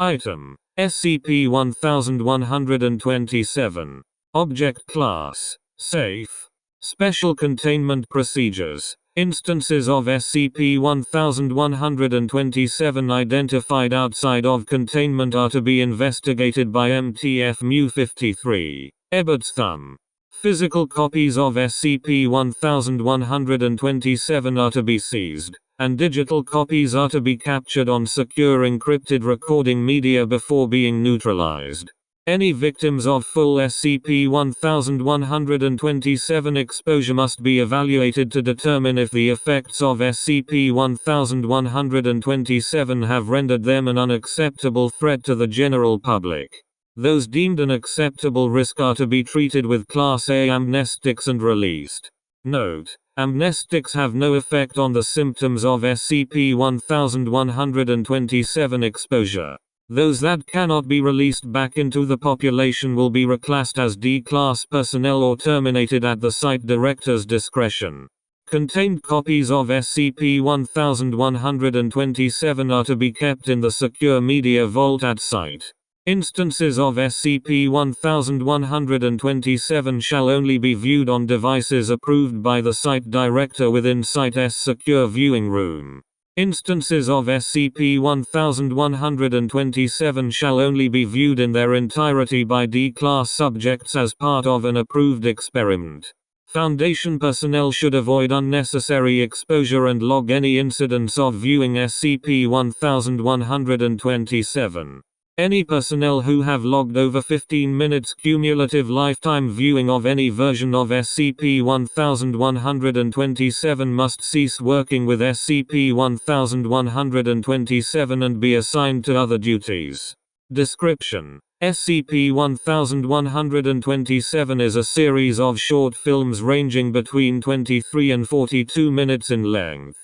Item. SCP-1127. Object Class. Safe. Special Containment Procedures. Instances of SCP-1127 identified outside of containment are to be investigated by MTF-MU-53. Ebbert's Thumb. Physical copies of SCP-1127 are to be seized, and digital copies are to be captured on secure encrypted recording media before being neutralized. Any victims of full SCP-1127 exposure must be evaluated to determine if the effects of SCP-1127 have rendered them an unacceptable threat to the general public. Those deemed an acceptable risk are to be treated with Class A amnestics and released. Note: amnestics have no effect on the symptoms of SCP-1127 exposure. Those that cannot be released back into the population will be reclassed as D-class personnel or terminated at the site director's discretion. Contained copies of SCP-1127 are to be kept in the secure media vault at site. Instances of SCP-1127 shall only be viewed on devices approved by the site director within Site's secure viewing room. Instances of SCP-1127 shall only be viewed in their entirety by D-class subjects as part of an approved experiment. Foundation personnel should avoid unnecessary exposure and log any incidents of viewing SCP-1127. Any personnel who have logged over 15 minutes cumulative lifetime viewing of any version of SCP-1127 must cease working with SCP-1127 and be assigned to other duties. Description: SCP-1127 is a series of short films ranging between 23 and 42 minutes in length.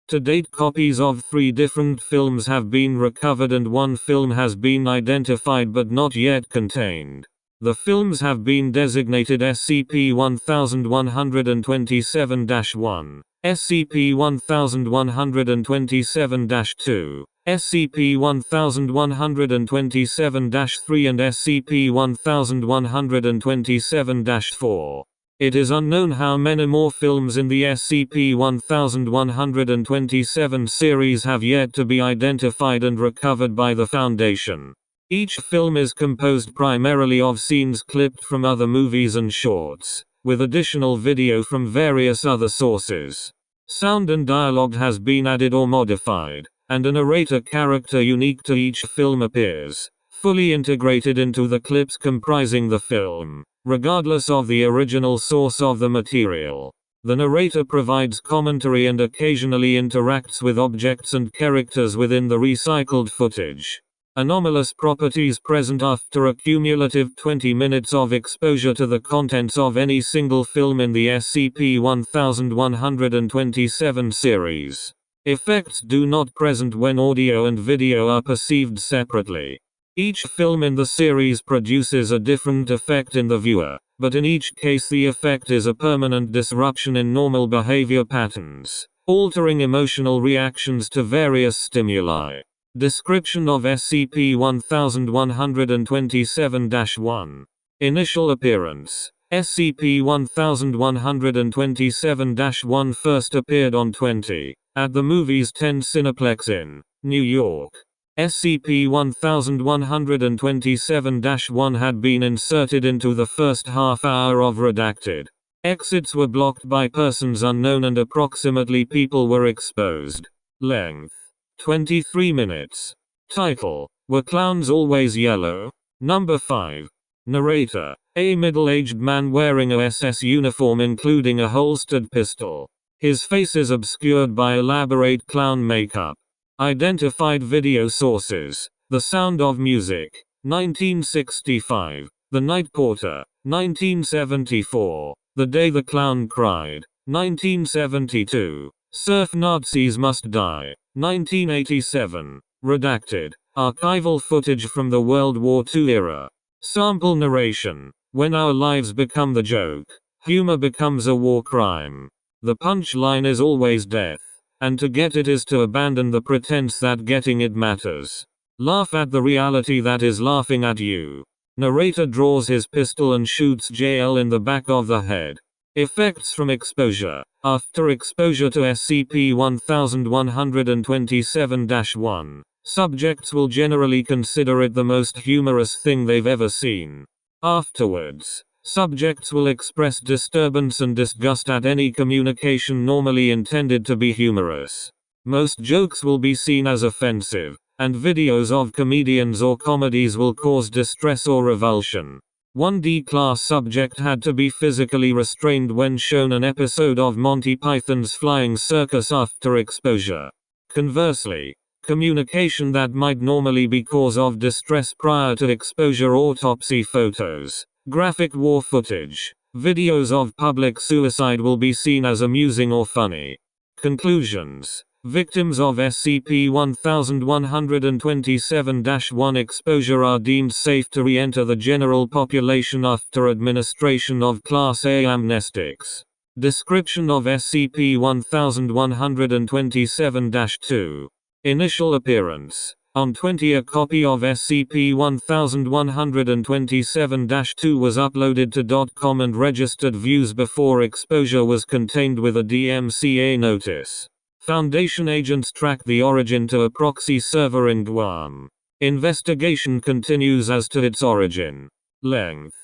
To date, copies of 3 different films have been recovered and 1 film has been identified but not yet contained. The films have been designated SCP-1127-1, SCP-1127-2, SCP-1127-3 and SCP-1127-4. It is unknown how many more films in the SCP-1127 series have yet to be identified and recovered by the Foundation. Each film is composed primarily of scenes clipped from other movies and shorts, with additional video from various other sources. Sound and dialogue has been added or modified, and a narrator character unique to each film appears, fully integrated into the clips comprising the film, regardless of the original source of the material. The narrator provides commentary and occasionally interacts with objects and characters within the recycled footage. Anomalous properties present after a cumulative 20 minutes of exposure to the contents of any single film in the SCP-1127 series. Effects do not present when audio and video are perceived separately. Each film in the series produces a different effect in the viewer, but in each case the effect is a permanent disruption in normal behavior patterns, altering emotional reactions to various stimuli. Description of SCP-1127-1. Initial appearance. SCP-1127-1 first appeared on 20, at the movie's 10 Cineplex in New York. SCP-1127-1 had been inserted into the first half hour of Redacted. Exits were blocked by persons unknown and approximately people were exposed. Length: 23 minutes. Title: Were Clowns Always Yellow? Number 5. Narrator: a middle-aged man wearing a SS uniform including a holstered pistol. His face is obscured by elaborate clown makeup. Identified video sources: The Sound of Music, 1965, The Night Porter, 1974, The Day the Clown Cried, 1972, Surf Nazis Must Die, 1987, Redacted, archival footage from the World War II era. Sample narration: When our lives become the joke, humor becomes a war crime. The punchline is always death. And to get it is to abandon the pretense that getting it matters. Laugh at the reality that is laughing at you. Narrator draws his pistol and shoots JL in the back of the head. Effects from exposure. After exposure to SCP-1127-1, subjects will generally consider it the most humorous thing they've ever seen. Afterwards, subjects will express disturbance and disgust at any communication normally intended to be humorous. Most jokes will be seen as offensive, and videos of comedians or comedies will cause distress or revulsion. One D-class subject had to be physically restrained when shown an episode of Monty Python's Flying Circus after exposure. Conversely, communication that might normally be cause of distress prior to exposure, autopsy photos, graphic war footage, videos of public suicide, will be seen as amusing or funny. Conclusions. Victims of SCP-1127-1 exposure are deemed safe to re-enter the general population after administration of Class A amnestics. Description of SCP-1127-2. Initial appearance. On 20, a copy of SCP-1127-2 was uploaded to .com and registered views before exposure was contained with a DMCA notice. Foundation agents tracked the origin to a proxy server in Guam. Investigation continues as to its origin. Length: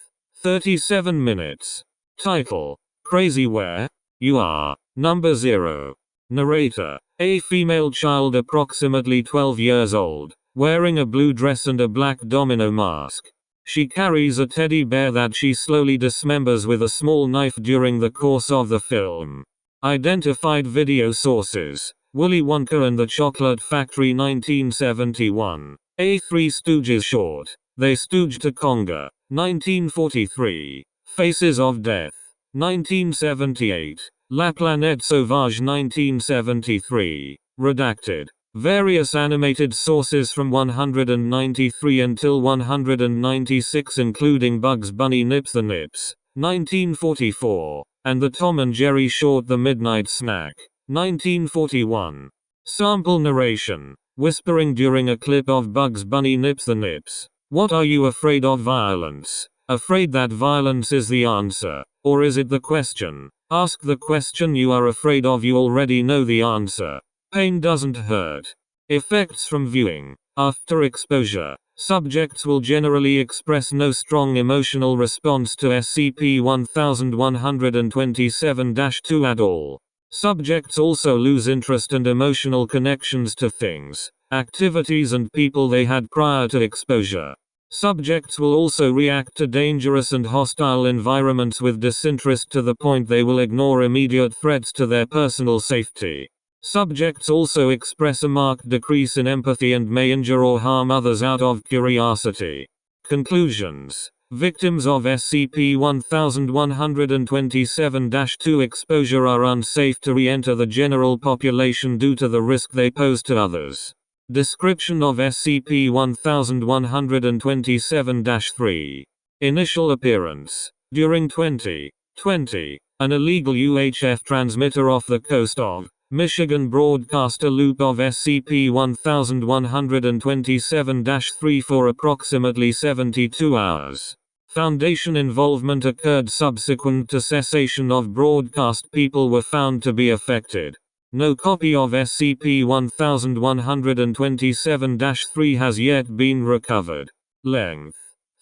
37 minutes. Title: Crazy Where You Are. Number 0. Narrator: a female child approximately 12 years old, wearing a blue dress and a black domino mask. She carries a teddy bear that she slowly dismembers with a small knife during the course of the film. Identified video sources: Willy Wonka and the Chocolate Factory 1971. A Three Stooges short, They Stooged to Conga, 1943. Faces of Death, 1978. La Planète Sauvage 1973. Redacted. Various animated sources from 193 until 196 including Bugs Bunny Nips the Nips, 1944. And the Tom and Jerry short The Midnight Snack, 1941. Sample narration. Whispering during a clip of Bugs Bunny Nips the Nips. What are you afraid of? Violence. Afraid that violence is the answer. Or is it the question? Ask the question you are afraid of, you already know the answer. Pain doesn't hurt. Effects from viewing. After exposure, subjects will generally express no strong emotional response to SCP-1127-2 at all. Subjects also lose interest and emotional connections to things, activities and people they had prior to exposure. Subjects will also react to dangerous and hostile environments with disinterest to the point they will ignore immediate threats to their personal safety. Subjects also express a marked decrease in empathy and may injure or harm others out of curiosity. Conclusions. Victims of SCP-1127-2 exposure are unsafe to re-enter the general population due to the risk they pose to others. Description of SCP-1127-3. Initial appearance. During 2020, an illegal UHF transmitter off the coast of Michigan broadcast a loop of SCP-1127-3 for approximately 72 hours. Foundation involvement occurred subsequent to cessation of broadcast. People were found to be affected. No copy of SCP-1127-3 has yet been recovered. Length: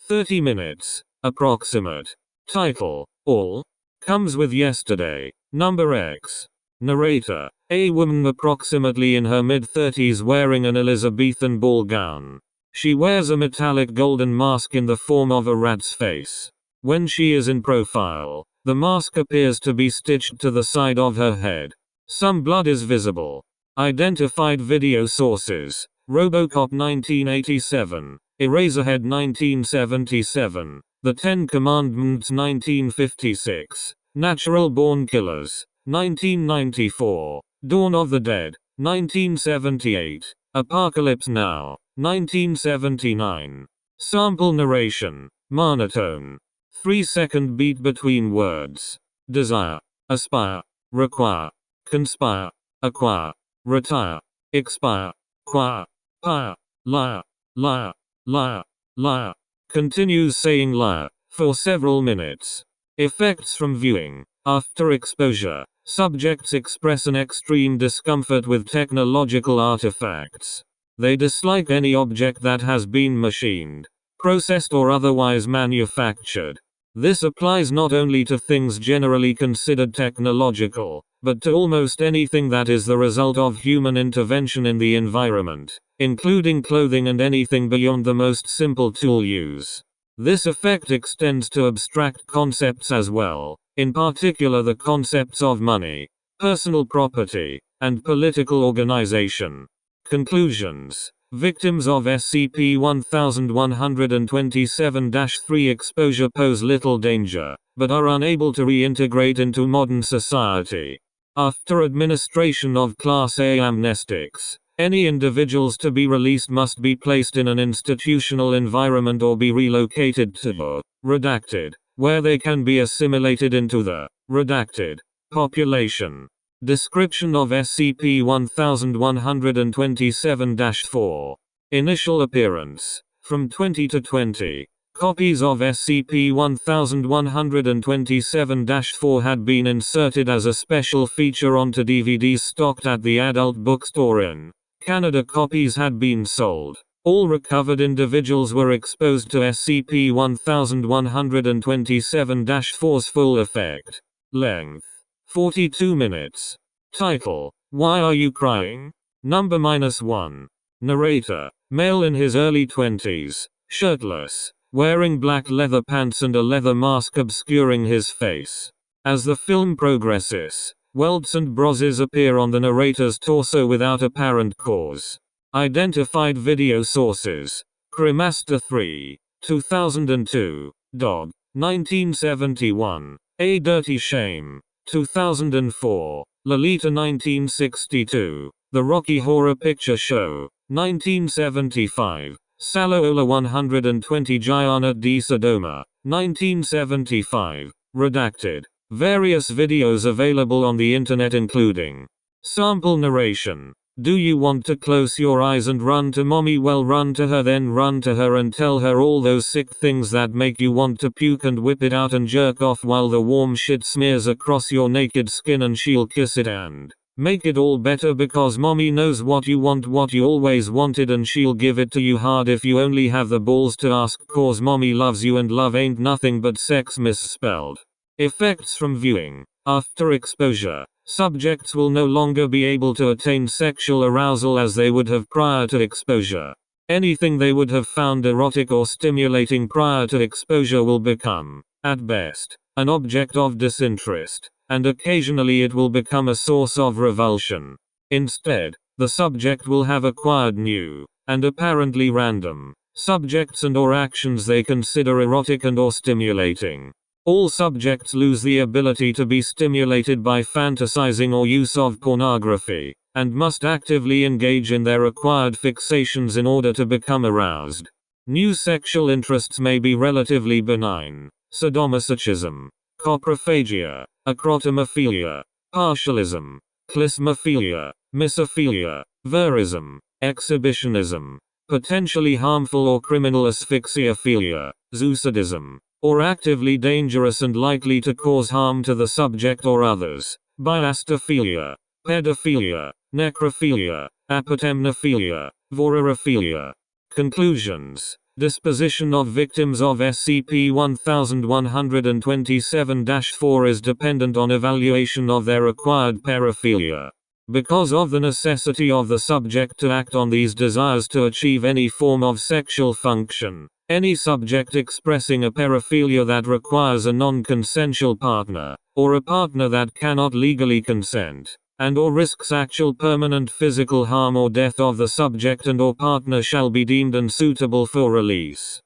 30 minutes. Approximate. Title: All Comes with Yesterday. Number X. Narrator: a woman approximately in her mid-30s wearing an Elizabethan ball gown. She wears a metallic golden mask in the form of a rat's face. When she is in profile, the mask appears to be stitched to the side of her head. Some blood is visible. Identified video sources: RoboCop 1987, Eraserhead 1977, The Ten Commandments 1956, Natural Born Killers 1994, Dawn of the Dead 1978, Apocalypse Now 1979. Sample narration. Monotone. 3-second beat between words. Desire. Aspire. Require. Conspire. Acquire. Retire. Expire. Quire. Pyre. Liar. liar, liar, liar, continues saying liar for several minutes. Effects from viewing. After exposure, subjects express an extreme discomfort with technological artifacts. They dislike any object that has been machined, processed, or otherwise manufactured. This applies not only to things generally considered technological, but to almost anything that is the result of human intervention in the environment, including clothing and anything beyond the most simple tool use. This effect extends to abstract concepts as well, in particular the concepts of money, personal property, and political organization. Conclusions. Victims of SCP-1127-3 exposure pose little danger, but are unable to reintegrate into modern society. After administration of Class A amnestics, any individuals to be released must be placed in an institutional environment or be relocated to redacted, where they can be assimilated into the redacted population. Description of SCP-1127-4. Initial appearance. From 20 to 20. Copies of SCP-1127-4 had been inserted as a special feature onto DVDs stocked at the adult bookstore in Canada. Copies had been sold. All recovered individuals were exposed to SCP-1127-4's full effect. Length: 42 minutes. Title: Why Are You Crying? Number -1. Narrator: male in his early 20s, shirtless, wearing black leather pants and a leather mask obscuring his face. As the film progresses, welts and bruises appear on the narrator's torso without apparent cause. Identified video sources: Cremaster 3, 2002, Dog, 1971, A Dirty Shame, 2004, Lolita 1962, The Rocky Horror Picture Show, 1975, Salola 120 Gianna di Sodoma, 1975, redacted. Various videos available on the internet including sample narration. Do you want to close your eyes and run to mommy? Well, run to her, then run to her and tell her all those sick things that make you want to puke and whip it out and jerk off while the warm shit smears across your naked skin, and she'll kiss it and make it all better because mommy knows what you want, what you always wanted, and she'll give it to you hard if you only have the balls to ask, cause mommy loves you and love ain't nothing but sex misspelled. Effects from viewing. After exposure, subjects will no longer be able to attain sexual arousal as they would have prior to exposure. Anything they would have found erotic or stimulating prior to exposure will become, at best, an object of disinterest, and occasionally it will become a source of revulsion. Instead, the subject will have acquired new, and apparently random, subjects and/or actions they consider erotic and/or stimulating. All subjects lose the ability to be stimulated by fantasizing or use of pornography, and must actively engage in their acquired fixations in order to become aroused. New sexual interests may be relatively benign: sadomasochism, coprophagia, acrotomophilia, partialism, klismophilia, misophilia, verism, exhibitionism, potentially harmful or criminal asphyxiophilia, zoosadism, or actively dangerous and likely to cause harm to the subject or others, biastophilia, pedophilia, necrophilia, apotemnophilia, vorophilia. Conclusions. Disposition of victims of SCP-1127-4 is dependent on evaluation of their acquired paraphilia. Because of the necessity of the subject to act on these desires to achieve any form of sexual function, any subject expressing a paraphilia that requires a non-consensual partner, or a partner that cannot legally consent, and/or risks actual permanent physical harm or death of the subject and/or partner shall be deemed unsuitable for release.